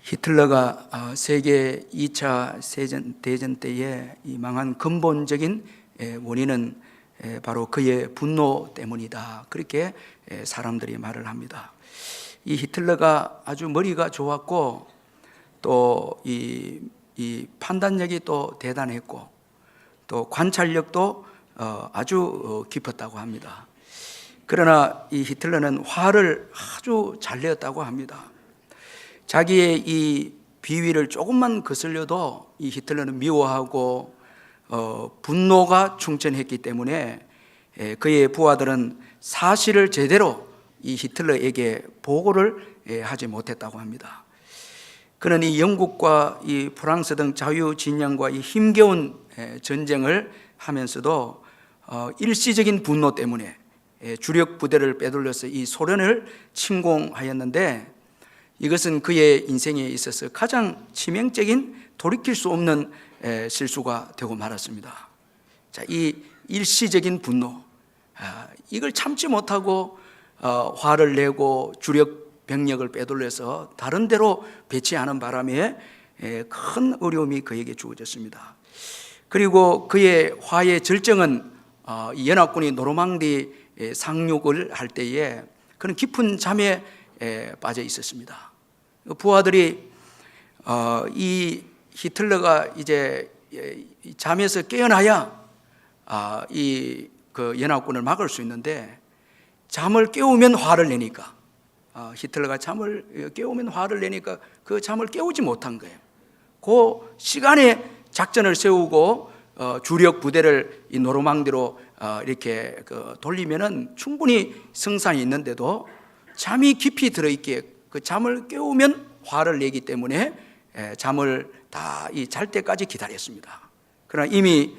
히틀러가 세계 2차 대전 때에 이 망한 근본적인 원인은 바로 그의 분노 때문이다. 그렇게 사람들이 말을 합니다. 이 히틀러가 아주 머리가 좋았고 또 이 판단력이 또 대단했고 또 관찰력도 아주 깊었다고 합니다. 그러나 이 히틀러는 화를 아주 잘 내었다고 합니다. 자기의 이 비위를 조금만 거슬려도 이 히틀러는 미워하고 분노가 충천했기 때문에 그의 부하들은 사실을 제대로 이 히틀러에게 보고를 하지 못했다고 합니다. 그는 이 영국과 이 프랑스 등 자유 진영과 이 힘겨운 전쟁을 하면서도 일시적인 분노 때문에 주력 부대를 빼돌려서 이 소련을 침공하였는데 이것은 그의 인생에 있어서 가장 치명적인 돌이킬 수 없는 실수가 되고 말았습니다. 자, 이 일시적인 분노, 이걸 참지 못하고 화를 내고 주력 병력을 빼돌려서 다른 데로 배치하는 바람에 큰 어려움이 그에게 주어졌습니다. 그리고 그의 화의 절정은 연합군이 노르망디 상륙을 할 때에 그는 깊은 잠에 빠져 있었습니다. 부하들이 이 히틀러가 이제 잠에서 깨어나야 그 연합군을 막을 수 있는데 잠을 깨우면 화를 내니까 히틀러가 잠을 깨우면 화를 내니까 그 잠을 깨우지 못한 거예요. 그 시간에 작전을 세우고 주력 부대를 이 노르망디로 이렇게 돌리면은 충분히 승산이 있는데도 잠이 깊이 들어있기에 그 잠을 깨우면 화를 내기 때문에 잠을 다 잘 때까지 기다렸습니다. 그러나 이미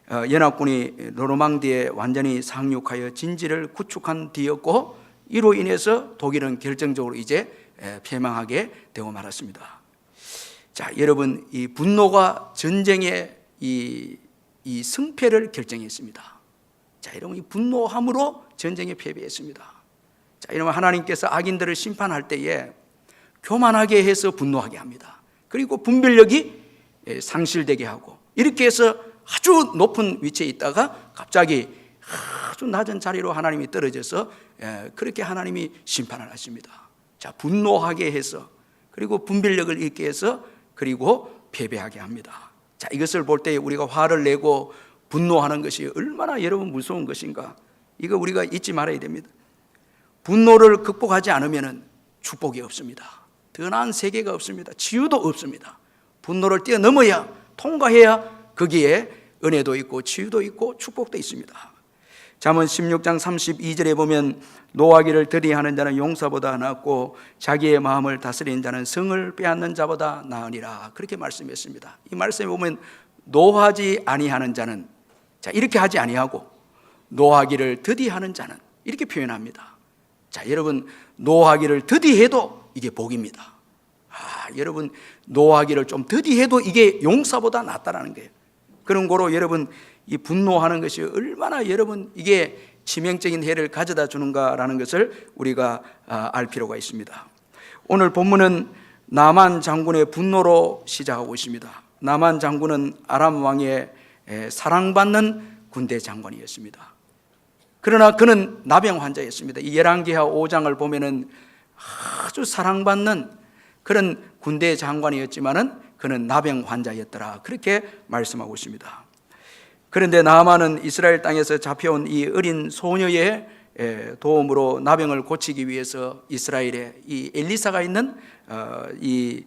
연합군이 노르망디에 완전히 상륙하여 진지를 구축한 뒤였고 이로 인해서 독일은 결정적으로 이제 패망하게 되고 말았습니다. 자, 여러분, 이 분노가 전쟁의 이 승패를 결정했습니다. 자, 여러분, 이 분노함으로 전쟁에 패배했습니다. 자, 여러분, 하나님께서 악인들을 심판할 때에 교만하게 해서 분노하게 합니다. 그리고 분별력이 상실되게 하고 이렇게 해서 아주 높은 위치에 있다가 갑자기 아주 낮은 자리로 하나님이 떨어져서 그렇게 하나님이 심판을 하십니다. 자, 분노하게 해서 그리고 분별력을 잃게 해서 그리고 패배하게 합니다. 자, 이것을 볼 때 우리가 화를 내고 분노하는 것이 얼마나 여러분 무서운 것인가, 이거 우리가 잊지 말아야 됩니다. 분노를 극복하지 않으면 축복이 없습니다. 더 나은 세계가 없습니다. 치유도 없습니다. 분노를 뛰어넘어야, 통과해야 거기에 은혜도 있고 치유도 있고 축복도 있습니다. 잠언 16장 32절에 보면 노하기를 더디하는 자는 용사보다 낫고 자기의 마음을 다스리는 자는 성을 빼앗는 자보다 나으니라, 그렇게 말씀했습니다. 이 말씀에 보면 노하지 아니하는 자는, 자, 이렇게 하지 아니하고 노하기를 더디하는 자는, 이렇게 표현합니다. 자, 여러분, 노하기를 더디해도 이게 복입니다. 여러분, 노하기를 좀 더디해도 이게 용사보다 낫다라는 거예요. 그런 거로 여러분, 이 분노하는 것이 얼마나 여러분 이게 치명적인 해를 가져다 주는가라는 것을 우리가 알 필요가 있습니다. 오늘 본문은 나만 장군의 분노로 시작하고 있습니다. 나만 장군은 아람 왕의 사랑받는 군대 장관이었습니다. 그러나 그는 나병 환자였습니다. 이 열왕기하 5장을 보면은 아주 사랑받는 그런 군대 장관이었지만은 그는 나병 환자였더라, 그렇게 말씀하고 있습니다. 그런데 나아만은 이스라엘 땅에서 잡혀온 이 어린 소녀의 도움으로 나병을 고치기 위해서 이스라엘에 이 엘리사가 있는 이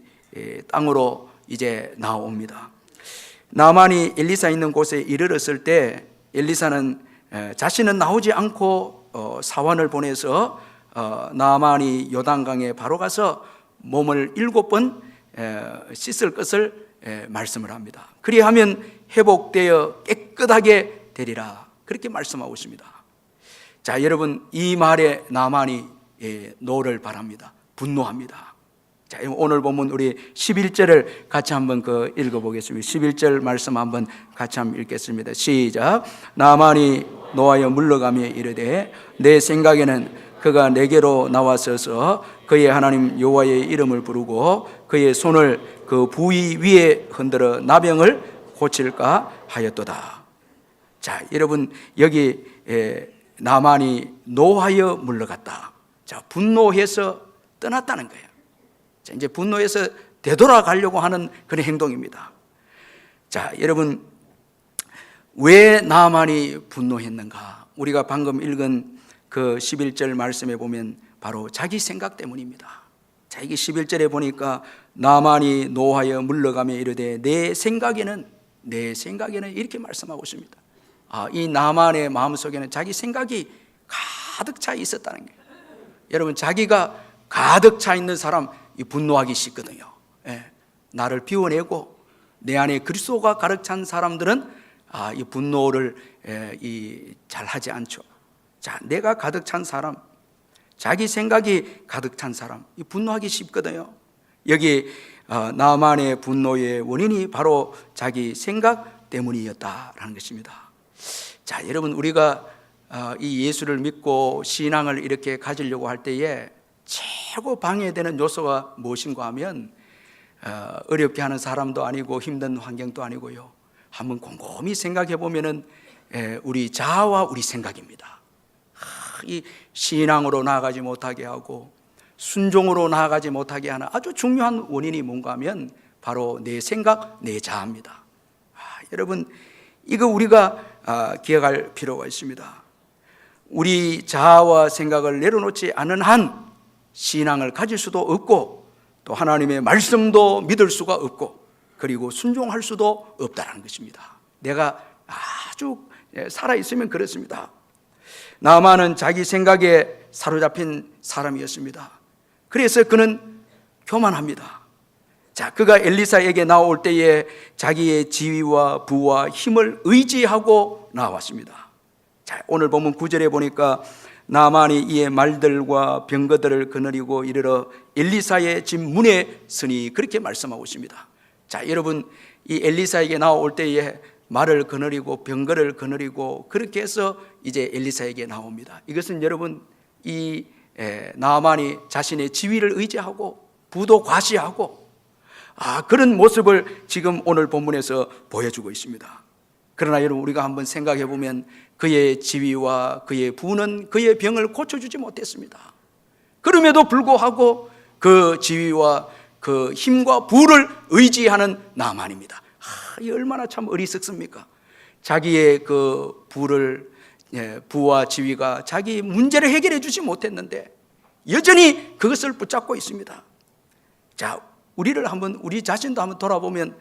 땅으로 이제 나옵니다. 나아만이 엘리사 있는 곳에 이르렀을 때 엘리사는 자신은 나오지 않고 사원을 보내서 나아만이 요단강에 바로 가서 몸을 7번 씻을 것을 말씀을 합니다. 그리하면 회복되어 깨끗하게 되리라, 그렇게 말씀하고 있습니다. 자, 여러분, 이 말에 나만이 노를 바랍니다. 분노합니다. 자, 오늘 본문 우리 11절을 같이 한번 읽어보겠습니다. 11절 말씀 한번 같이 한번 읽겠습니다. 시작. 나만이 노하여 물러가며 이르되 내 생각에는 그가 내게로 나와서서 그의 하나님 여호와의 이름을 부르고 그의 손을 그 부위 위에 흔들어 나병을 고칠까 하였도다. 자, 여러분, 여기 나만이 노하여 물러갔다. 자, 분노해서 떠났다는 거예요. 자, 이제 분노해서 되돌아가려고 하는 그런 행동입니다. 자, 여러분, 왜 나만이 분노했는가? 우리가 방금 읽은 그 11절 말씀에 보면 바로 자기 생각 때문입니다. 자, 이게 11절에 보니까 나만이 노하여 물러가며 이르되 내 생각에는 이렇게 말씀하고 있습니다. 이 나만의 마음속에는 자기 생각이 가득 차 있었다는 거예요. 여러분, 자기가 가득 차 있는 사람 분노하기 쉽거든요. 나를 비워내고 내 안에 그리스도가 가득 찬 사람들은 이 분노를 잘 하지 않죠. 자, 내가 가득 찬 사람, 자기 생각이 가득 찬 사람, 분노하기 쉽거든요. 여기 나만의 분노의 원인이 바로 자기 생각 때문이었다라는 것입니다. 자, 여러분, 우리가 이 예수를 믿고 신앙을 이렇게 가지려고 할 때에 최고 방해되는 요소가 무엇인가 하면 어렵게 하는 사람도 아니고 힘든 환경도 아니고요. 한번 곰곰이 생각해 보면은 우리 자아와 우리 생각입니다. 이 신앙으로 나아가지 못하게 하고 순종으로 나아가지 못하게 하는 아주 중요한 원인이 뭔가 하면 바로 내 생각, 내 자아입니다. 여러분, 이거 우리가 기억할 필요가 있습니다. 우리 자아와 생각을 내려놓지 않은 한 신앙을 가질 수도 없고 또 하나님의 말씀도 믿을 수가 없고 그리고 순종할 수도 없다는 것입니다. 내가 아주 살아있으면 그렇습니다. 나만은 자기 생각에 사로잡힌 사람이었습니다. 그래서 그는 교만합니다. 자, 그가 엘리사에게 나올 때에 자기의 지위와 부와 힘을 의지하고 나왔습니다. 자, 오늘 보면 9절에 보니까 나만이 이의 말들과 병거들을 거느리고 이르러 엘리사의 집 문에 서니 그렇게 말씀하고 있습니다. 자, 여러분, 이 엘리사에게 나올 때에 말을 거느리고 병거를 거느리고 그렇게 해서 이제 엘리사에게 나옵니다. 이것은 여러분, 이 나만이 자신의 지위를 의지하고 부도 과시하고 그런 모습을 지금 오늘 본문에서 보여주고 있습니다. 그러나 여러분, 우리가 한번 생각해 보면 그의 지위와 그의 부는 그의 병을 고쳐주지 못했습니다. 그럼에도 불구하고 그 지위와 그 힘과 부를 의지하는 나만입니다. 이 얼마나 참 어리석습니까? 자기의 그 부와 지위가 자기 문제를 해결해 주지 못했는데 여전히 그것을 붙잡고 있습니다. 자, 우리 자신도 한번 돌아보면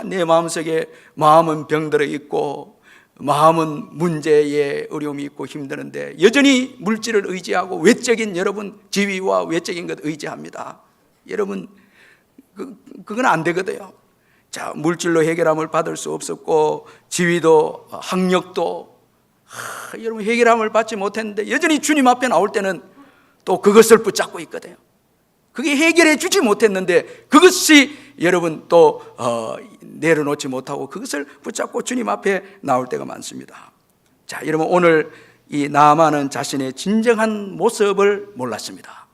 내 마음속에 마음은 병들어 있고 마음은 문제에 어려움이 있고 힘드는데 여전히 물질을 의지하고 외적인 여러분 지위와 외적인 것 의지합니다. 여러분, 그건 안 되거든요. 자, 물질로 해결함을 받을 수 없었고 지위도 학력도 여러분 해결함을 받지 못했는데 여전히 주님 앞에 나올 때는 또 그것을 붙잡고 있거든요. 그게 해결해 주지 못했는데 그것이 여러분 또 내려놓지 못하고 그것을 붙잡고 주님 앞에 나올 때가 많습니다. 자, 여러분, 오늘 이 나아만은 자신의 진정한 모습을 몰랐습니다.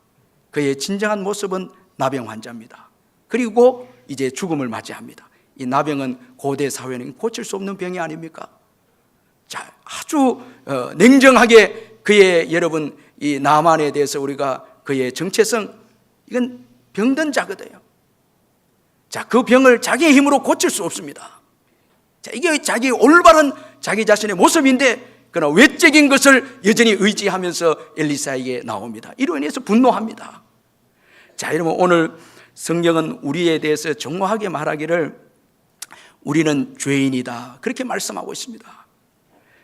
그의 진정한 모습은 나병 환자입니다. 그리고 이제 죽음을 맞이합니다. 이 나병은 고대 사회는 고칠 수 없는 병이 아닙니까? 자, 아주 냉정하게 그의 여러분 이 나만에 대해서 우리가 그의 정체성, 이건 병든 자거든요. 자, 그 병을 자기의 힘으로 고칠 수 없습니다. 자, 이게 자기 올바른 자기 자신의 모습인데 그러나 외적인 것을 여전히 의지하면서 엘리사에게 나옵니다. 이로 인해서 분노합니다. 자, 여러분, 오늘 성경은 우리에 대해서 정확하게 말하기를 우리는 죄인이다 그렇게 말씀하고 있습니다.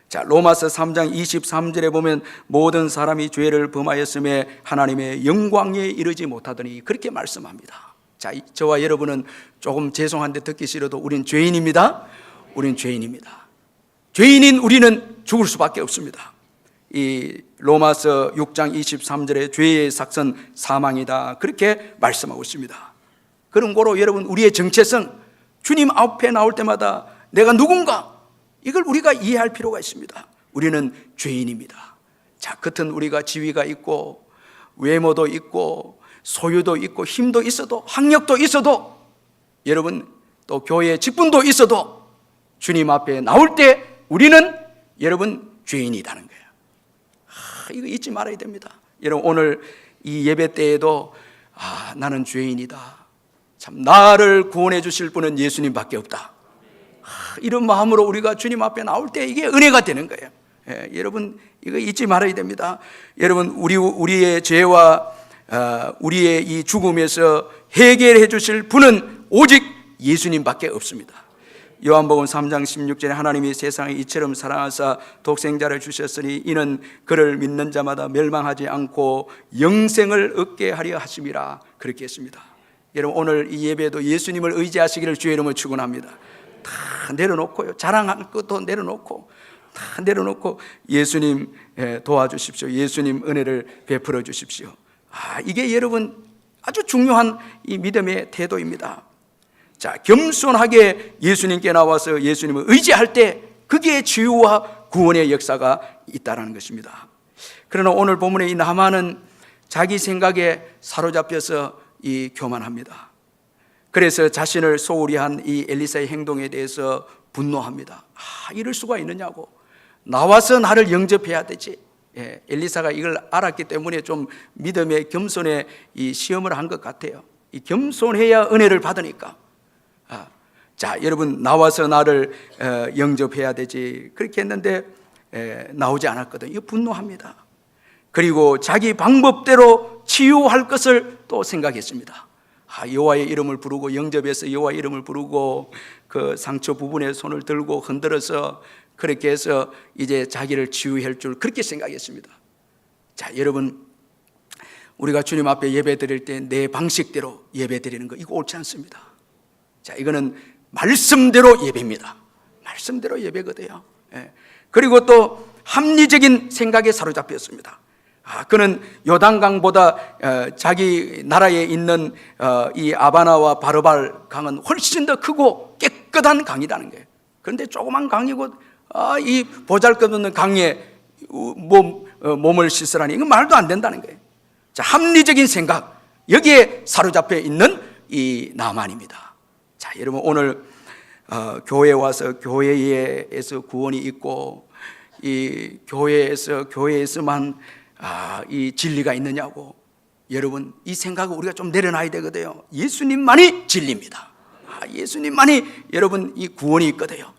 자, 로마서 3장 23절에 보면 모든 사람이 죄를 범하였음에 하나님의 영광에 이르지 못하더니 그렇게 말씀합니다. 자, 저와 여러분은 조금 죄송한데 듣기 싫어도 우린 죄인입니다. 우린 죄인입니다. 죄인인 우리는 죽을 수밖에 없습니다. 이 로마서 6장 23절에 죄의 삭선 사망이다 그렇게 말씀하고 있습니다. 그런 거로 여러분, 우리의 정체성, 주님 앞에 나올 때마다 내가 누군가, 이걸 우리가 이해할 필요가 있습니다. 우리는 죄인입니다. 자, 겉은 우리가 지위가 있고 외모도 있고 소유도 있고 힘도 있어도 학력도 있어도 여러분 또 교회 직분도 있어도 주님 앞에 나올 때 우리는 여러분 죄인이라는 거예요. 이거 잊지 말아야 됩니다. 여러분 오늘 이 예배 때에도 나는 죄인이다, 참 나를 구원해 주실 분은 예수님밖에 없다, 이런 마음으로 우리가 주님 앞에 나올 때 이게 은혜가 되는 거예요. 여러분 이거 잊지 말아야 됩니다. 여러분 우리의 죄와 우리의 이 죽음에서 해결해 주실 분은 오직 예수님밖에 없습니다. 요한복음 3장 16절에 하나님이 세상을 이처럼 사랑하사 독생자를 주셨으니 이는 그를 믿는 자마다 멸망하지 않고 영생을 얻게 하려 하심이라, 그렇게 했습니다. 여러분 오늘 이 예배도 예수님을 의지하시기를 주의 이름으로 축원합니다. 다 내려놓고요, 자랑할 것도 내려놓고 다 내려놓고 예수님 도와주십시오. 예수님 은혜를 베풀어 주십시오. 이게 여러분 아주 중요한 이 믿음의 태도입니다. 자, 겸손하게 예수님께 나와서 예수님을 의지할 때 그게 치유와 구원의 역사가 있다는 것입니다. 그러나 오늘 본문의 이 나만은 자기 생각에 사로잡혀서 이 교만합니다. 그래서 자신을 소홀히 한 이 엘리사의 행동에 대해서 분노합니다. 이럴 수가 있느냐고, 나와서 나를 영접해야 되지. 엘리사가 이걸 알았기 때문에 좀 믿음의 겸손의 이 시험을 한 것 같아요. 이 겸손해야 은혜를 받으니까. 자, 여러분 나와서 나를 영접해야 되지, 그렇게 했는데 나오지 않았거든요. 이거 분노합니다. 그리고 자기 방법대로 치유할 것을 또 생각했습니다. 여호와의 이름을 부르고, 영접해서 여호와의 이름을 부르고 그 상처 부분에 손을 들고 흔들어서 그렇게 해서 이제 자기를 치유할 줄 그렇게 생각했습니다. 자, 여러분 우리가 주님 앞에 예배 드릴 때 내 방식대로 예배 드리는 거 이거 옳지 않습니다. 자, 이거는 말씀대로 예배입니다. 말씀대로 예배거든요. 그리고 또 합리적인 생각에 사로잡혔습니다. 그는 요단강보다 자기 나라에 있는 이 아바나와 바르발 강은 훨씬 더 크고 깨끗한 강이라는 거예요. 그런데 조그만 강이고 이 보잘것없는 강에 몸을 씻으라니 이건 말도 안 된다는 거예요. 자, 합리적인 생각, 여기에 사로잡혀 있는 이 나만입니다. 자, 여러분 오늘 교회에 와서 교회에서 구원이 있고 이 교회에서만 이 진리가 있느냐고, 여러분 이 생각을 우리가 좀 내려놔야 되거든요. 예수님만이 진리입니다. 예수님만이 여러분 이 구원이 있거든요.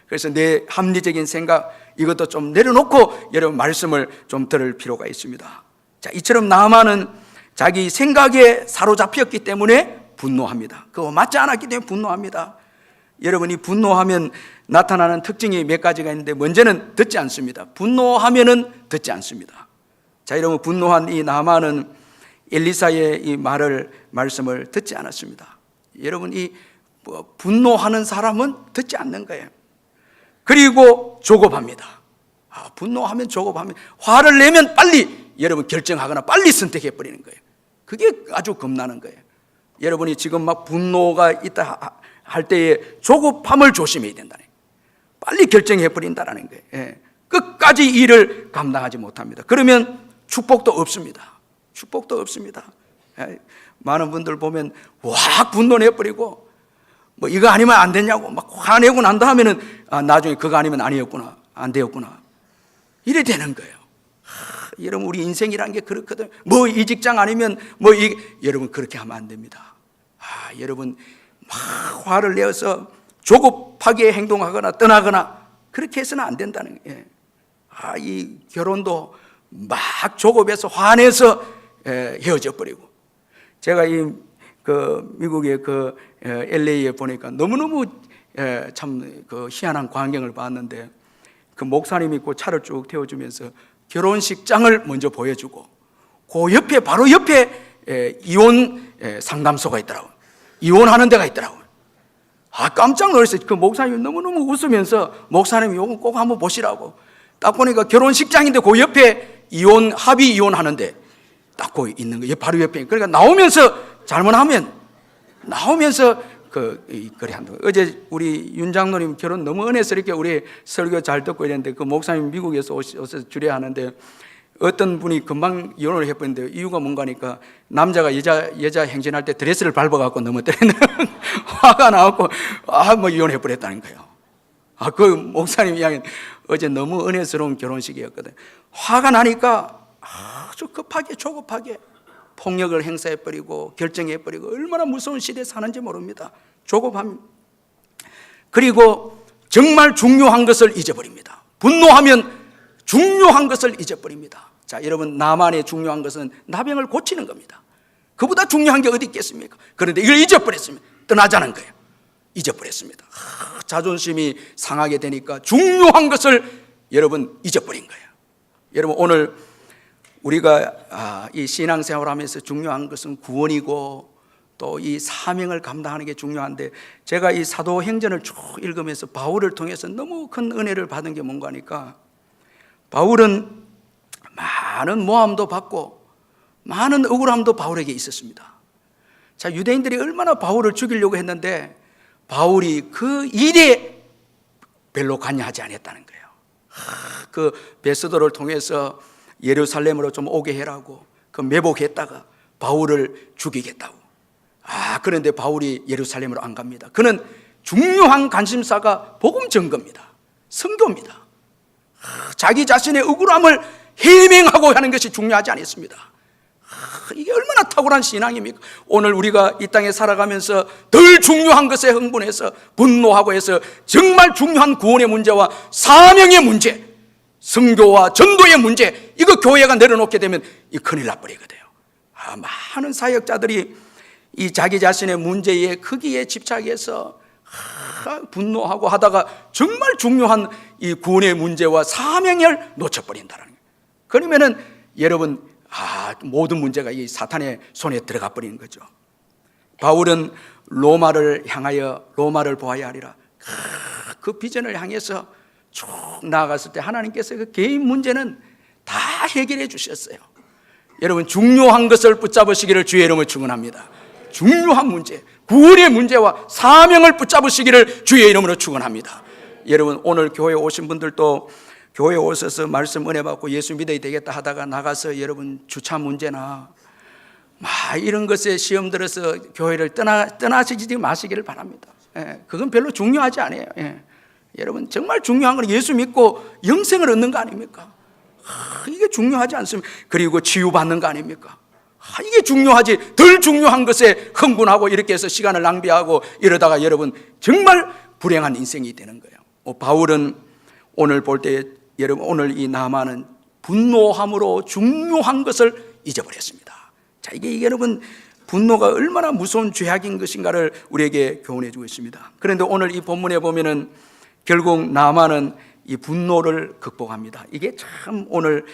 그래서 내 합리적인 생각 이것도 좀 내려놓고 여러분 말씀을 좀 들을 필요가 있습니다. 자, 이처럼 나만은 자기 생각에 사로잡혔기 때문에 분노합니다. 그거 맞지 않았기 때문에 분노합니다. 여러분이 분노하면 나타나는 특징이 몇 가지가 있는데, 먼저는 듣지 않습니다. 분노하면은 듣지 않습니다. 자, 여러분 분노한 이 나만은 엘리사의 이 말씀을 듣지 않았습니다. 여러분 이 분노하는 사람은 듣지 않는 거예요. 그리고 조급합니다. 분노하면 조급합니다. 화를 내면 빨리 여러분 결정하거나 빨리 선택해 버리는 거예요. 그게 아주 겁나는 거예요. 여러분이 지금 막 분노가 있다 할 때에 조급함을 조심해야 된다는 거예요. 빨리 결정해 버린다는 거예요. 끝까지 일을 감당하지 못합니다. 그러면 축복도 없습니다. 축복도 없습니다. 많은 분들 보면 확 분노내 버리고 뭐 이거 아니면 안 되냐고 막 화내고 난 다음에는 나중에 그거 아니면 아니었구나, 안 되었구나, 이래 되는 거예요. 여러분 우리 인생이라는 게 그렇거든요. 뭐 이 직장 아니면 뭐 여러분 그렇게 하면 안 됩니다. 여러분 막 화를 내어서 조급하게 행동하거나 떠나거나 그렇게 해서는 안 된다는 거예요. 이 결혼도 막 조급해서 화내서 헤어져 버리고, 제가 그 미국의 그 LA에 보니까 너무너무 참 그 희한한 광경을 봤는데, 그 목사님이 그 차를 쭉 태워주면서 결혼식장을 먼저 보여주고 그 옆에 바로 옆에 이혼 상담소가 있더라고요. 이혼하는 데가 있더라고요. 깜짝 놀랐어요. 그 목사님이 너무너무 웃으면서 목사님이 이거 꼭 한번 보시라고. 딱 보니까 결혼식장인데 그 옆에 합의 이혼하는데 딱 그 있는 거예요. 바로 옆에. 그러니까 나오면서 잘못하면 나오면서 그리 한다. 어제 우리 윤 장로님 결혼 너무 은혜스럽게 우리 설교 잘 듣고 이랬는데 그 목사님 미국에서 오셔서 주례하는데 어떤 분이 금방 이혼을 해버렸는데 이유가 뭔가 하니까 남자가 여자 행진할 때 드레스를 밟아갖고 너무 때리는 화가 나갖고 뭐 이혼해버렸다는 거예요. 그 목사님 이야기는 어제 너무 은혜스러운 결혼식이었거든. 화가 나니까 아주 급하게 조급하게 폭력을 행사해버리고 결정해버리고 얼마나 무서운 시대에 사는지 모릅니다. 조급함. 그리고 정말 중요한 것을 잊어버립니다. 분노하면 중요한 것을 잊어버립니다. 자, 여러분, 나만의 중요한 것은 나병을 고치는 겁니다. 그보다 중요한 게 어디 있겠습니까? 그런데 이걸 잊어버렸으면 떠나자는 거예요. 잊어버렸습니다. 자존심이 상하게 되니까 중요한 것을 여러분 잊어버린 거예요. 여러분, 오늘 우리가 이 신앙생활을 하면서 중요한 것은 구원이고 또 이 사명을 감당하는 게 중요한데, 제가 이 사도행전을 쭉 읽으면서 바울을 통해서 너무 큰 은혜를 받은 게 뭔가 하니까, 바울은 많은 모함도 받고 많은 억울함도 바울에게 있었습니다. 자, 유대인들이 얼마나 바울을 죽이려고 했는데 바울이 그 일에 별로 관여하지 않았다는 거예요. 그 베스도를 통해서 예루살렘으로 좀 오게 해라고 그 매복했다가 바울을 죽이겠다고. 그런데 바울이 예루살렘으로 안 갑니다. 그는 중요한 관심사가 복음 전거입니다. 선교입니다. 자기 자신의 억울함을 해명하고 하는 것이 중요하지 않습니다. 이게 얼마나 탁월한 신앙입니까? 오늘 우리가 이 땅에 살아가면서 덜 중요한 것에 흥분해서 분노하고 해서 정말 중요한 구원의 문제와 사명의 문제, 선교와 전도의 문제, 이거 교회가 내려놓게 되면 이 큰일 나버리거든요. 많은 사역자들이 이 자기 자신의 문제의 크기에 집착해서 분노하고 하다가 정말 중요한 이 구원의 문제와 사명을 놓쳐버린다는 거예요. 그러면은 여러분, 모든 문제가 이 사탄의 손에 들어가 버리는 거죠. 바울은 로마를 향하여 로마를 보아야 하리라. 그 비전을 향해서 쭉 나아갔을 때 하나님께서 그 개인 문제는 다 해결해 주셨어요. 여러분, 중요한 것을 붙잡으시기를 주의 이름으로 축원합니다. 중요한 문제, 구원의 문제와 사명을 붙잡으시기를 주의 이름으로 축원합니다. 여러분, 오늘 교회에 오신 분들도 교회에 오셔서 말씀 은혜 받고 예수 믿어야 되겠다 하다가 나가서 여러분 주차 문제나 이런 것에 시험 들어서 교회를 떠나시지 마시기를 바랍니다. 그건 별로 중요하지 않아요. 여러분, 정말 중요한 건 예수 믿고 영생을 얻는 거 아닙니까? 이게 중요하지 않습니까? 그리고 치유받는 거 아닙니까? 이게 중요하지. 덜 중요한 것에 흥분하고 이렇게 해서 시간을 낭비하고 이러다가 여러분 정말 불행한 인생이 되는 거예요. 바울은 오늘 볼 때 여러분, 오늘 이 나만은 분노함으로 중요한 것을 잊어버렸습니다. 자, 이게 여러분 분노가 얼마나 무서운 죄악인 것인가를 우리에게 교훈해 주고 있습니다. 그런데 오늘 이 본문에 보면은 결국 나만은 이 분노를 극복합니다. 이게 참 오늘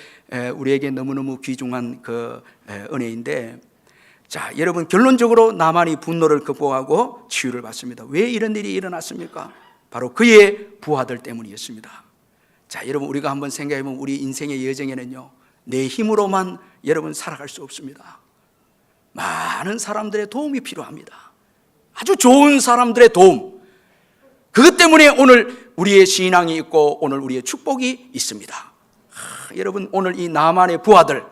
우리에게 너무너무 귀중한 그 은혜인데, 자, 여러분, 결론적으로 나만이 분노를 극복하고 치유를 받습니다. 왜 이런 일이 일어났습니까? 바로 그의 부하들 때문이었습니다. 자, 여러분, 우리가 한번 생각해 보면 우리 인생의 여정에는요, 내 힘으로만 여러분 살아갈 수 없습니다. 많은 사람들의 도움이 필요합니다. 아주 좋은 사람들의 도움. 그것 때문에 오늘 우리의 신앙이 있고 오늘 우리의 축복이 있습니다. 여러분, 오늘 이 나만의 부하들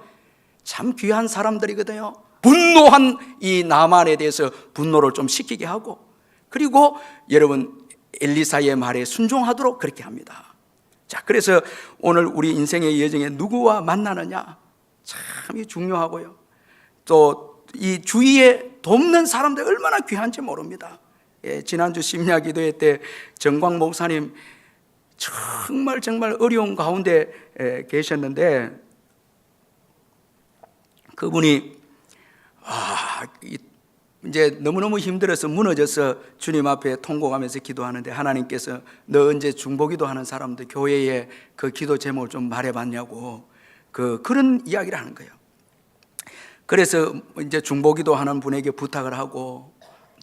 참 귀한 사람들이거든요. 분노한 이 나만에 대해서 분노를 좀 식히게 하고, 그리고 여러분 엘리사의 말에 순종하도록 그렇게 합니다. 자, 그래서 오늘 우리 인생의 여정에 누구와 만나느냐 참 중요하고요. 또 이 주위에 돕는 사람들 얼마나 귀한지 모릅니다. 지난주 심야 기도회 때 정광 목사님 정말 어려운 가운데 계셨는데, 그분이 이제 너무너무 힘들어서 무너져서 주님 앞에 통곡하면서 기도하는데, 하나님께서 너 언제 중보기도 하는 사람들 교회에 그 기도 제목을 좀 말해봤냐고 그런 이야기를 하는 거예요. 그래서 이제 중보기도 하는 분에게 부탁을 하고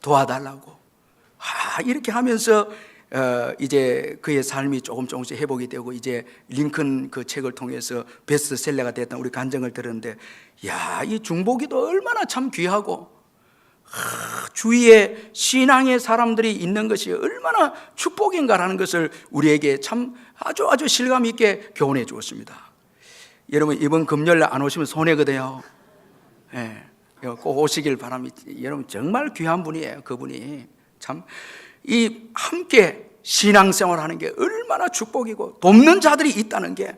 도와달라고 이렇게 하면서 이제 그의 삶이 조금씩 회복이 되고, 이제 링컨 그 책을 통해서 베스트셀러가 됐던 우리 간증을 들었는데, 이 중보기도 얼마나 참 귀하고 주위에 신앙의 사람들이 있는 것이 얼마나 축복인가라는 것을 우리에게 참 아주 실감 있게 교훈해 주었습니다. 여러분, 이번 금요일 안 오시면 손해거든요. 예, 꼭 오시길 바랍니다. 여러분, 정말 귀한 분이에요. 그분이 참 이 함께 신앙생활하는 게 얼마나 축복이고, 돕는 자들이 있다는 게,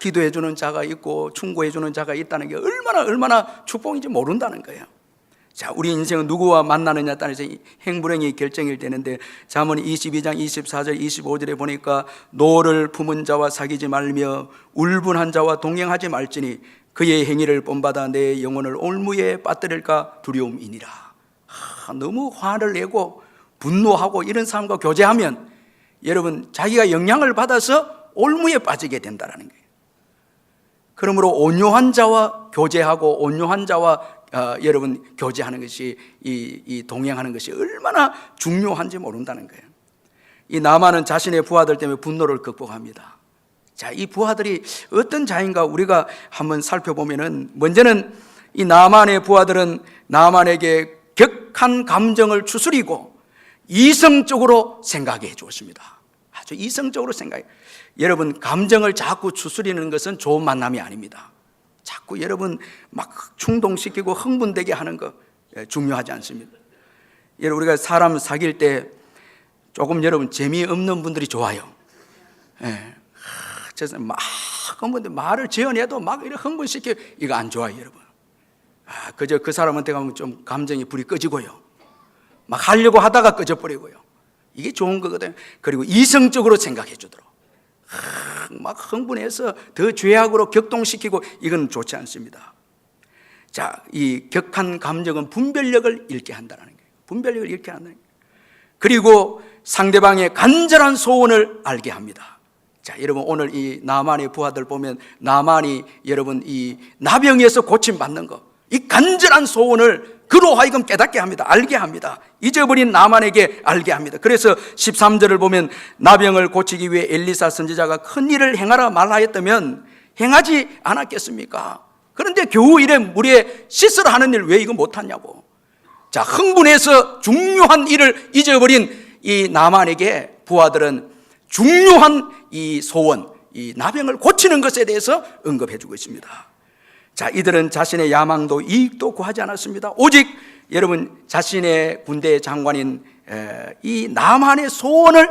기도해 주는 자가 있고 충고해 주는 자가 있다는 게 얼마나 축복인지 모른다는 거예요. 자, 우리 인생은 누구와 만나느냐에 따라서 행불행이 결정이 되는데, 잠언 22장 24절 25절에 보니까 노를 품은 자와 사귀지 말며 울분한 자와 동행하지 말지니 그의 행위를 본받아 내 영혼을 올무에 빠뜨릴까 두려움이니라. 너무 화를 내고 분노하고 이런 사람과 교제하면 여러분, 자기가 영향을 받아서 올무에 빠지게 된다는 거예요. 그러므로 온유한 자와 교제하고 온유한 자와 여러분 교제하는 것이 이 동행하는 것이 얼마나 중요한지 모른다는 거예요. 이 나만은 자신의 부하들 때문에 분노를 극복합니다. 자, 이 부하들이 어떤 자인가 우리가 한번 살펴보면은, 먼저는 이 나만의 부하들은 나만에게 격한 감정을 추스리고 이성적으로 생각해 주었습니다. 아주 이성적으로 생각해. 여러분, 감정을 자꾸 추스리는 것은 좋은 만남이 아닙니다. 자꾸 여러분 막 충동시키고 흥분되게 하는 거 중요하지 않습니다. 여러분, 우리가 사람 사귈 때 조금 여러분 재미없는 분들이 좋아요. 예. 그래서 막 말을 지어내도 막 이렇게 흥분시키고, 이거 안 좋아요, 여러분. 그저 그 사람한테 가면 좀 감정이 불이 꺼지고요. 막 하려고 하다가 꺼져버리고요. 이게 좋은 거거든요. 그리고 이성적으로 생각해 주도록. 막 흥분해서 더 죄악으로 격동시키고, 이건 좋지 않습니다. 자, 이 격한 감정은 분별력을 잃게 한다는 거예요. 분별력을 잃게 한다는 거예요. 그리고 상대방의 간절한 소원을 알게 합니다. 자, 여러분, 오늘 이 나만의 부하들 보면 나만이 여러분 이 나병에서 고침받는 거, 이 간절한 소원을 그로 하여금 깨닫게 합니다. 알게 합니다. 잊어버린 나만에게 알게 합니다. 그래서 13절을 보면 나병을 고치기 위해 엘리사 선지자가 큰 일을 행하라 말하였다면 행하지 않았겠습니까? 그런데 겨우 이래 물에 씻으라 하는 일 왜 이거 못하냐고. 자, 흥분해서 중요한 일을 잊어버린 이 나만에게 부하들은 중요한 이 소원, 이 나병을 고치는 것에 대해서 언급해 주고 있습니다. 자, 이들은 자신의 야망도 이익도 구하지 않았습니다. 오직 여러분 자신의 군대 장관인 이 나만의 소원을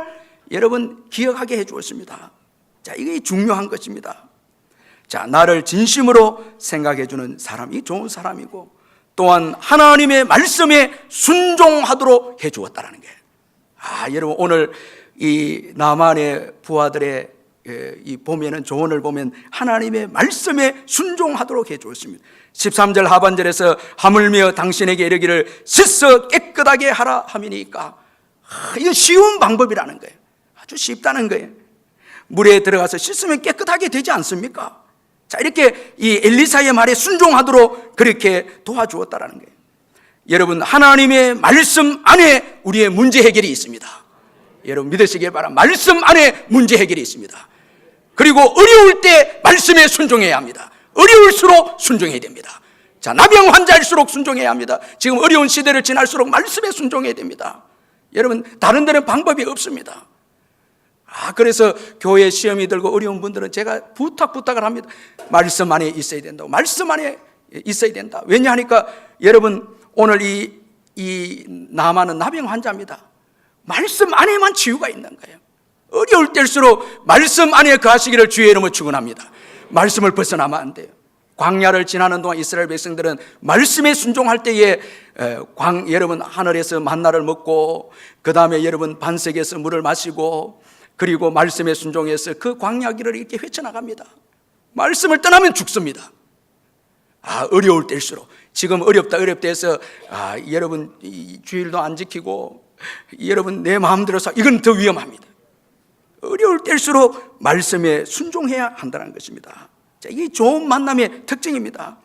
여러분 기억하게 해 주었습니다. 자, 이게 중요한 것입니다. 자, 나를 진심으로 생각해 주는 사람이 좋은 사람이고, 또한 하나님의 말씀에 순종하도록 해 주었다는 게. 여러분, 오늘 이 나만의 부하들의 이 보면은 조언을 보면 하나님의 말씀에 순종하도록 해 주었습니다. 13절 하반절에서 하물며 당신에게 이르기를 씻어 깨끗하게 하라 함이니까. 이건 쉬운 방법이라는 거예요. 아주 쉽다는 거예요. 물에 들어가서 씻으면 깨끗하게 되지 않습니까? 자, 이렇게 이 엘리사의 말에 순종하도록 그렇게 도와주었다라는 거예요. 여러분, 하나님의 말씀 안에 우리의 문제 해결이 있습니다. 여러분 믿으시길 바랍니다. 말씀 안에 문제 해결이 있습니다. 그리고 어려울 때 말씀에 순종해야 합니다. 어려울수록 순종해야 됩니다. 자, 나병 환자일수록 순종해야 합니다. 지금 어려운 시대를 지날수록 말씀에 순종해야 됩니다. 여러분, 다른 데는 방법이 없습니다. 그래서 교회 시험이 들고 어려운 분들은 제가 부탁을 합니다. 말씀 안에 있어야 된다고. 말씀 안에 있어야 된다. 왜냐하니까 여러분, 오늘 이 나만은 나병 환자입니다. 말씀 안에만 치유가 있는 거예요. 어려울 때일수록 말씀 안에 거하시기를 주의 이름으로 축원합니다. 말씀을 벗어나면 안 돼요. 광야를 지나는 동안 이스라엘 백성들은 말씀에 순종할 때에 여러분 하늘에서 만나를 먹고, 그 다음에 여러분 반석에서 물을 마시고, 그리고 말씀에 순종해서 그 광야 길을 이렇게 헤쳐나갑니다. 말씀을 떠나면 죽습니다. 어려울 때일수록. 지금 어렵다 해서 여러분 주일도 안 지키고 여러분 내 마음대로 이건 더 위험합니다. 어려울 때일수록 말씀에 순종해야 한다는 것입니다. 자, 이게 좋은 만남의 특징입니다.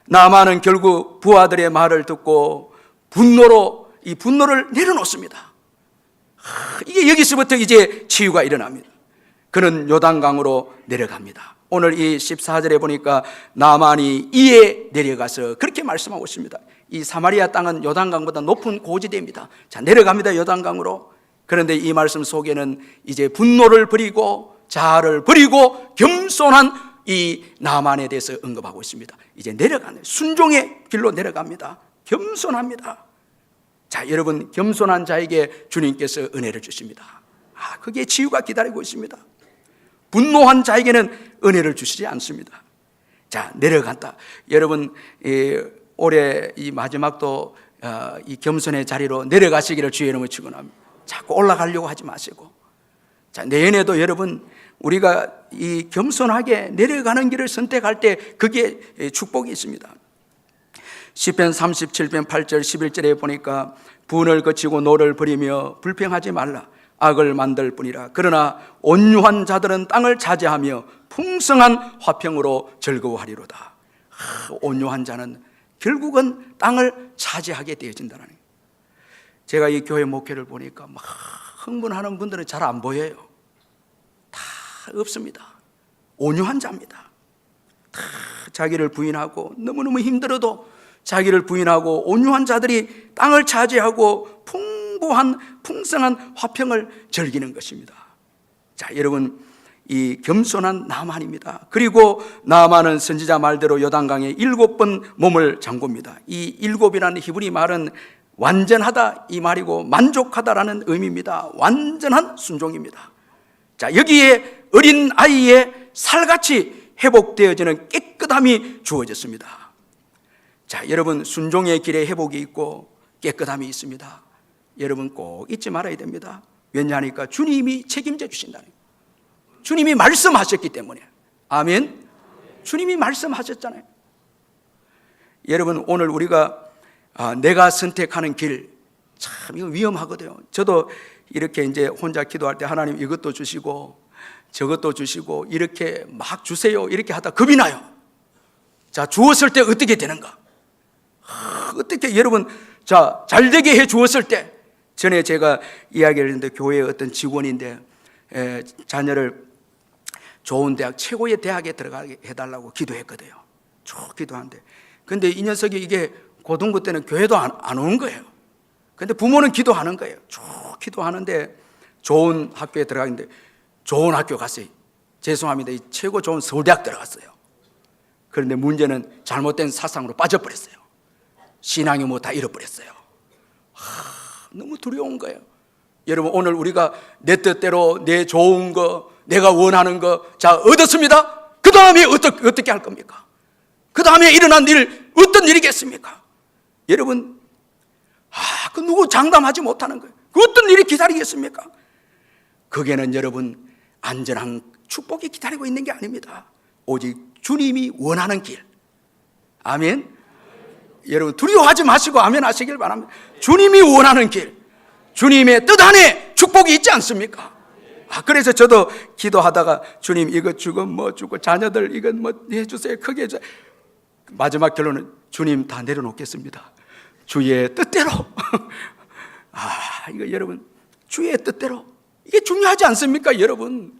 나만은 결국 부하들의 말을 듣고 이 분노를 내려놓습니다. 이게 여기서부터 이제 치유가 일어납니다. 그는 요단강으로 내려갑니다. 오늘 이 14절에 보니까 나만이 이에 내려가서 그렇게 말씀하고 있습니다. 이 사마리아 땅은 요단강보다 높은 고지대입니다. 자, 내려갑니다. 요단강으로. 그런데 이 말씀 속에는 이제 분노를 버리고 자아를 버리고 겸손한 이 나만에 대해서 언급하고 있습니다. 이제 내려가네. 순종의 길로 내려갑니다. 겸손합니다. 자, 여러분, 겸손한 자에게 주님께서 은혜를 주십니다. 그게 치유가 기다리고 있습니다. 분노한 자에게는 은혜를 주시지 않습니다. 자, 내려간다. 여러분, 올해 이 마지막도 이 겸손의 자리로 내려가시기를 주의 이름으로 축원합니다. 자꾸 올라가려고 하지 마시고, 자, 내년에도 여러분, 우리가 이 겸손하게 내려가는 길을 선택할 때 그게 축복이 있습니다. 시편 37편 8절 11절에 보니까 분을 거치고 노를 버리며 불평하지 말라. 악을 만들 뿐이라. 그러나 온유한 자들은 땅을 차지하며 풍성한 화평으로 즐거워하리로다. 온유한 자는 결국은 땅을 차지하게 되어진다는 거예요. 제가 이 교회 목회를 보니까 막 흥분하는 분들은 잘 안 보여요. 다 없습니다. 온유한 자입니다. 다 자기를 부인하고 너무너무 힘들어도 자기를 부인하고 온유한 자들이 땅을 차지하고 풍성한 화평을 즐기는 것입니다. 자, 여러분, 이 겸손한 나만입니다. 그리고 나만은 선지자 말대로 요단강에 7번 몸을 잠굽니다. 이 7이라는 히브리 말은 완전하다 이 말이고 만족하다라는 의미입니다. 완전한 순종입니다. 자, 여기에 어린 아이의 살같이 회복되어지는 깨끗함이 주어졌습니다. 자, 여러분, 순종의 길에 회복이 있고 깨끗함이 있습니다. 여러분 꼭 잊지 말아야 됩니다. 왜냐하니까 주님이 책임져 주신다는 거예요. 주님이 말씀하셨기 때문에. 아멘. 주님이 말씀하셨잖아요. 여러분, 오늘 우리가 내가 선택하는 길, 참 이거 위험하거든요. 저도 이렇게 이제 혼자 기도할 때 하나님 이것도 주시고 저것도 주시고 이렇게 막 주세요 이렇게 하다 겁이 나요. 자, 주었을 때 어떻게 되는가? 어떻게 여러분, 자, 잘 되게 해 주었을 때, 전에 제가 이야기를 했는데 교회의 어떤 직원인데 자녀를 좋은 대학, 최고의 대학에 들어가게 해달라고 기도했거든요. 쭉 기도하는데, 근데 이 녀석이 이게 고등부 때는 교회도 안 오는 거예요. 근데 부모는 기도하는 거예요. 쭉 기도하는데 좋은 학교에 들어가는데, 좋은 학교 갔어요. 죄송합니다. 이 최고 좋은 서울대학 들어갔어요. 그런데 문제는 잘못된 사상으로 빠져버렸어요. 신앙이 뭐 다 잃어버렸어요. 너무 두려운 거예요. 여러분, 오늘 우리가 내 뜻대로 내 좋은 거, 내가 원하는 거, 자, 얻었습니다. 그 다음에 어떻게 할 겁니까? 그 다음에 일어난 일, 어떤 일이겠습니까? 여러분, 그 누구 장담하지 못하는 거예요. 그 어떤 일이 기다리겠습니까? 거기에는 여러분, 안전한 축복이 기다리고 있는 게 아닙니다. 오직 주님이 원하는 길. 아멘. 여러분, 두려워하지 마시고 아멘 하시길 바랍니다. 주님이 원하는 길, 주님의 뜻 안에 축복이 있지 않습니까? 그래서 저도 기도하다가 주님 이거 주고 뭐 주고 자녀들 이건 뭐 해주세요, 크게 해주세요. 마지막 결론은 주님 다 내려놓겠습니다. 주의 뜻대로. 이거 여러분, 주의 뜻대로, 이게 중요하지 않습니까? 여러분,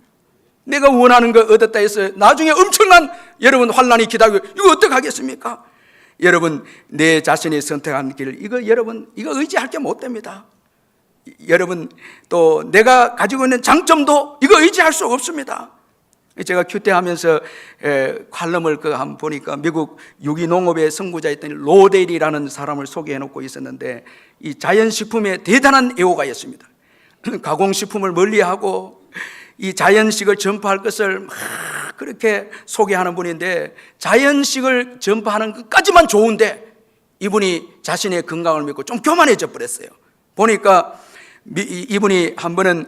내가 원하는 거 얻었다 해서 나중에 엄청난 여러분 환난이 기다리고, 이거 어떡하겠습니까? 여러분, 내 자신이 선택한 길, 이거 여러분, 이거 의지할 게 못 됩니다. 여러분, 또 내가 가지고 있는 장점도 이거 의지할 수 없습니다. 제가 큐티하면서 칼럼을 한번 보니까 미국 유기농업의 선구자였던 로델이라는 사람을 소개해놓고 있었는데, 이 자연식품에 대단한 애호가였습니다. 가공식품을 멀리하고 이 자연식을 전파할 것을 막 그렇게 소개하는 분인데, 자연식을 전파하는 것까지만 좋은데 이분이 자신의 건강을 믿고 좀 교만해져 버렸어요. 보니까 이분이 한 번은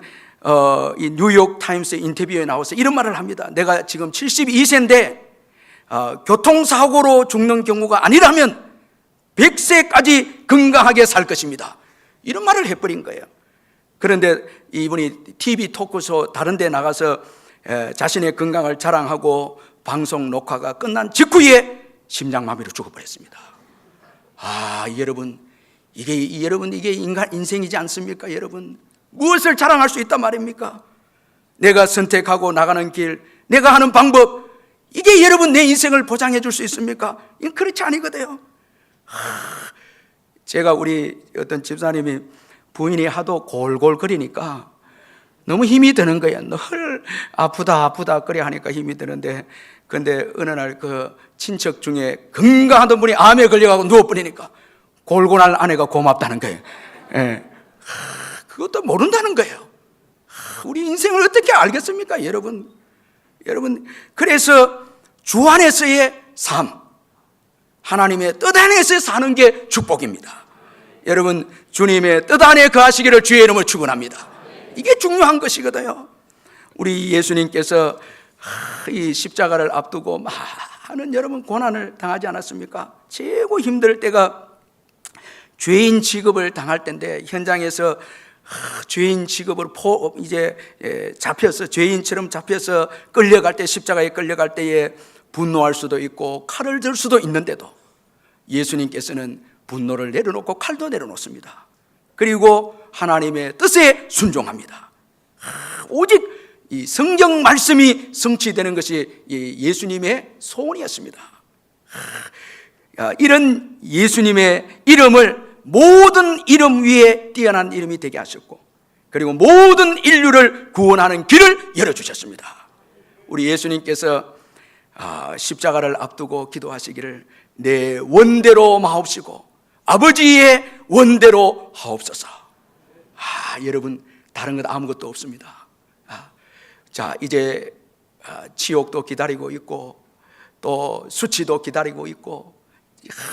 이 뉴욕 타임스 인터뷰에 나와서 이런 말을 합니다. 내가 지금 72세인데 교통사고로 죽는 경우가 아니라면 100세까지 건강하게 살 것입니다. 이런 말을 해버린 거예요. 그런데 이분이 TV 토크쇼 다른 데 나가서 자신의 건강을 자랑하고 방송 녹화가 끝난 직후에 심장마비로 죽어버렸습니다. 여러분, 이게 인간 인생이지 않습니까? 여러분, 무엇을 자랑할 수 있단 말입니까? 내가 선택하고 나가는 길, 내가 하는 방법, 이게 여러분 내 인생을 보장해 줄 수 있습니까? 이건 그렇지 아니거든요. 제가 우리 어떤 집사님이 부인이 하도 골골거리니까 너무 힘이 드는 거예요. 늘 아프다 그래 하니까 힘이 드는데, 근데 어느 날 그 친척 중에 건강하던 분이 암에 걸려가고 누워버리니까 골골한 아내가 고맙다는 거예요. 예. 그것도 모른다는 거예요. 우리 인생을 어떻게 알겠습니까, 여러분? 그래서 주 안에서의 삶, 하나님의 뜻 안에서 사는 게 축복입니다. 여러분, 주님의 뜻 안에 거하시기를 주의 이름으로 축원합니다. 이게 중요한 것이거든요. 우리 예수님께서 이 십자가를 앞두고 많은 여러분 고난을 당하지 않았습니까? 최고 힘들 때가 죄인 취급을 당할 때인데, 현장에서 죄인 취급으로 이제 잡혀서 죄인처럼 잡혀서 끌려갈 때, 십자가에 끌려갈 때에 분노할 수도 있고 칼을 들 수도 있는데도 예수님께서는 분노를 내려놓고 칼도 내려놓습니다. 그리고 하나님의 뜻에 순종합니다. 오직 이 성경 말씀이 성취되는 것이 예수님의 소원이었습니다. 이런 예수님의 이름을 모든 이름 위에 뛰어난 이름이 되게 하셨고, 그리고 모든 인류를 구원하는 길을 열어주셨습니다. 우리 예수님께서 십자가를 앞두고 기도하시기를 내 원대로 마옵시고 아버지의 원대로 하옵소서. 여러분, 다른 것 아무것도 없습니다. 자, 이제 지옥도 기다리고 있고, 또 수치도 기다리고 있고,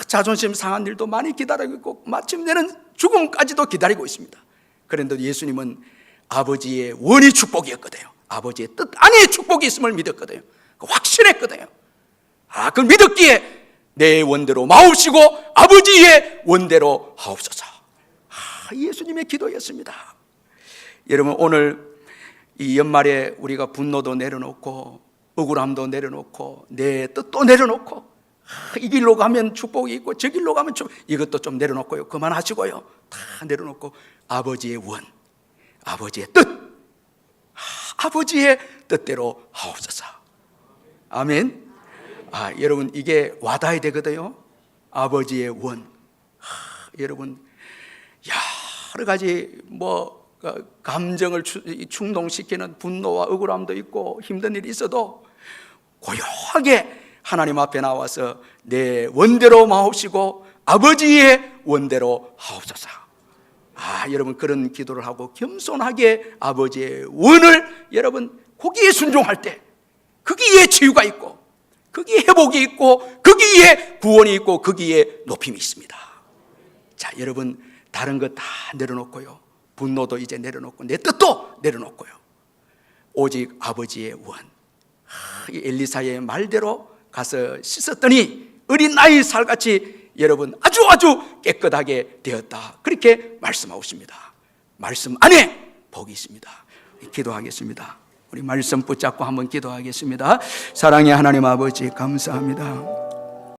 자존심 상한 일도 많이 기다리고 있고, 마침내는 죽음까지도 기다리고 있습니다. 그런데 예수님은 아버지의 원이 축복이었거든요. 아버지의 뜻 안에 축복이 있음을 믿었거든요. 확신했거든요. 그걸 믿었기에 내 원대로 마옵시고 아버지의 원대로 하옵소서. 예수님의 기도였습니다. 여러분, 오늘 이 연말에 우리가 분노도 내려놓고 억울함도 내려놓고 내 뜻도 내려놓고, 이 길로 가면 축복이 있고 저 길로 가면 이것도 좀 내려놓고요, 그만하시고요, 다 내려놓고 아버지의 원, 아버지의 뜻, 아버지의 뜻대로 하옵소서. 아멘. 여러분, 이게 와닿아야 되거든요. 아버지의 원. 여러분, 여러 가지 감정을 충동시키는 분노와 억울함도 있고 힘든 일이 있어도 고요하게 하나님 앞에 나와서 내 원대로 마옵시고 아버지의 원대로 하옵소서. 여러분, 그런 기도를 하고 겸손하게 아버지의 원을, 여러분, 거기에 순종할 때 거기에 치유가 있고 거기에 회복이 있고 거기에 구원이 있고 거기에 높임이 있습니다. 자, 여러분, 다른 것 다 내려놓고요, 분노도 이제 내려놓고 내 뜻도 내려놓고요, 오직 아버지의 원. 이 엘리사의 말대로 가서 씻었더니 어린 아이 살같이 여러분 아주 깨끗하게 되었다, 그렇게 말씀하고 있습니다. 말씀 안에 복이 있습니다. 기도하겠습니다. 우리 말씀 붙잡고 한번 기도하겠습니다. 사랑의 하나님 아버지, 감사합니다.